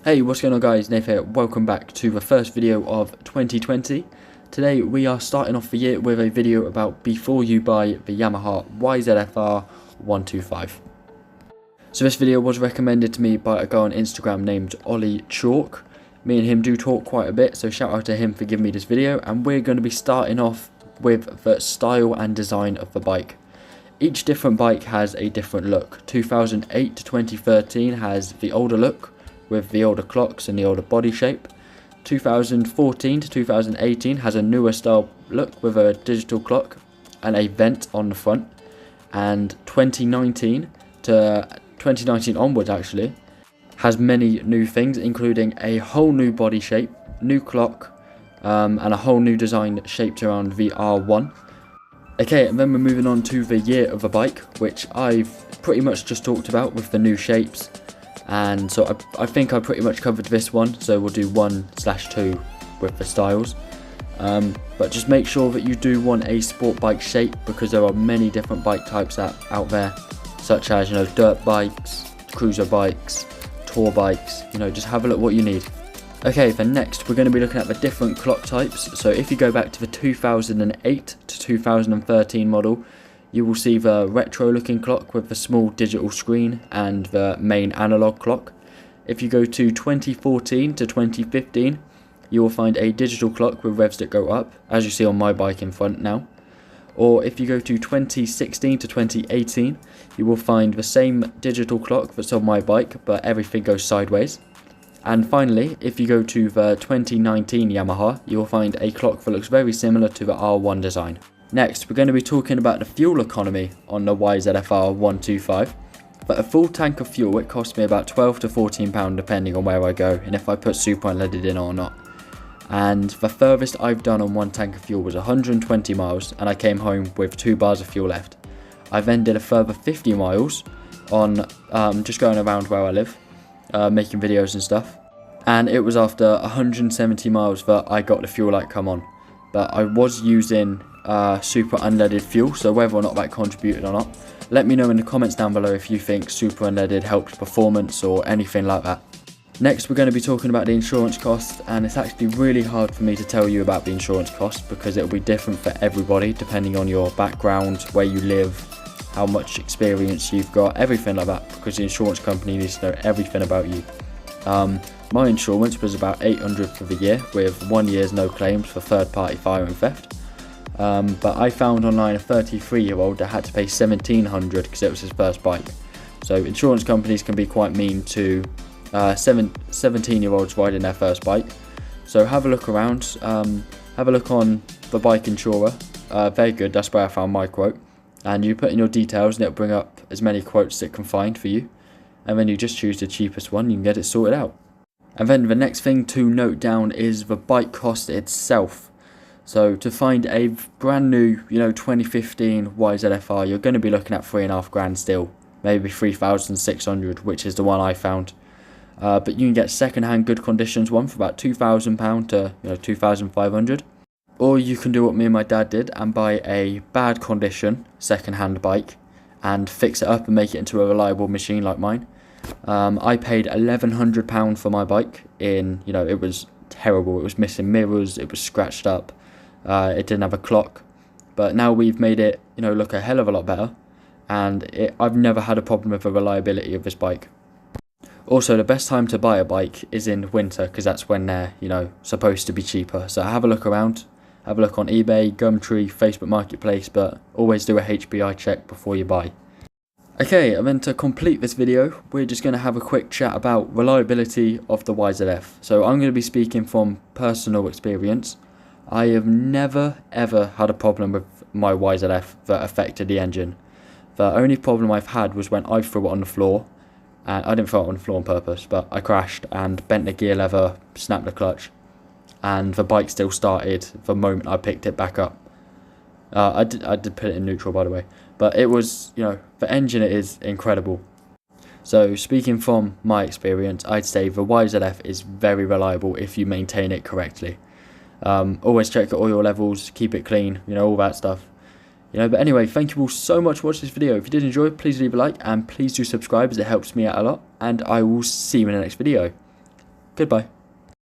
Hey, what's going on guys, Nath here, welcome back to the first video of 2020. Today we are starting off the year with a video about before you buy the Yamaha YZF-R125. So this video was recommended to me by a guy on Instagram named Ollie Chalk. Me and him do talk quite a bit, so shout out to him for giving me this video, and we're going to be starting off with the style and design of the bike. Each different bike has a different look. 2008 to 2013 has the older look, with the older clocks and the older body shape. 2014 to 2018 has a newer style look with a digital clock and a vent on the front. And 2019 onwards actually has many new things, including a whole new body shape, new clock, and a whole new design shaped around the R1. Okay, and then we're moving on to the year of the bike, which I've pretty much just talked about with the new shapes. And so I think I pretty much covered this one, so we'll do 1/2 with the styles. But just make sure that you do want a sport bike shape, because there are many different bike types out there, such as, dirt bikes, cruiser bikes, tour bikes. Just have a look what you need. Okay, then next we're going to be looking at the different clock types. So if you go back to the 2008 to 2013 model, you will see the retro looking clock with the small digital screen and the main analog clock. If you go to 2014 to 2015, you will find a digital clock with revs that go up, as you see on my bike in front now. Or if you go to 2016 to 2018, you will find the same digital clock that's on my bike, but everything goes sideways. And finally, if you go to the 2019 Yamaha, you will find a clock that looks very similar to the R1 design. Next, we're going to be talking about the fuel economy on the YZF-R125. For a full tank of fuel, it costs me about £12 to £14 depending on where I go and if I put super unleaded in or not. And the furthest I've done on one tank of fuel was 120 miles, and I came home with 2 bars of fuel left. I then did a further 50 miles on just going around where I live, making videos and stuff. And it was after 170 miles that I got the fuel light come on. But I was using super unleaded fuel, so whether or not that contributed or not, let me know in the comments down below if you think super unleaded helped performance or anything like that. Next, we're going to be talking about the insurance cost, and it's actually really hard for me to tell you about the insurance cost because it'll be different for everybody depending on your background, where you live, how much experience you've got, everything like that, because the insurance company needs to know everything about you. My insurance was about £800 for the year, with 1 year's no claims for third-party fire and theft. But I found online a 33-year-old that had to pay £1,700 because it was his first bike. So insurance companies can be quite mean to 17-year-olds riding their first bike. So have a look around, have a look on the bike insurer, very good, that's where I found my quote. And you put in your details and it'll bring up as many quotes as it can find for you. And then you just choose the cheapest one, you can get it sorted out. And then the next thing to note down is the bike cost itself. So to find a brand new, 2015 YZF-R, you're going to be looking at £3,500 still, maybe 3,600, which is the one I found. But you can get second-hand good conditions one for about £2,000 to £2,500. Or you can do what me and my dad did and buy a bad condition second-hand bike and fix it up and make it into a reliable machine like mine. I paid £1,100 for my bike in, it was terrible. It was missing mirrors, it was scratched up, it didn't have a clock. But now we've made it, look a hell of a lot better, and I've never had a problem with the reliability of this bike. Also, the best time to buy a bike is in winter, because that's when they're, supposed to be cheaper. So have a look around, have a look on eBay, Gumtree, Facebook Marketplace, but always do a HPI check before you buy. Okay, and then to complete this video, we're just going to have a quick chat about reliability of the YZF. So I'm going to be speaking from personal experience. I have never ever had a problem with my YZF that affected the engine. The only problem I've had was when I threw it on the floor, and I didn't throw it on the floor on purpose, but I crashed and bent the gear lever, snapped the clutch, and the bike still started the moment I picked it back up. I did put it in neutral, by the way, but it was, the engine is incredible. So speaking from my experience, I'd say the YZF is very reliable if you maintain it correctly. Always check the oil levels, keep it clean, all that stuff. But anyway, thank you all so much for watching this video. If you did enjoy, please leave a like and please do subscribe as it helps me out a lot. And I will see you in the next video. Goodbye.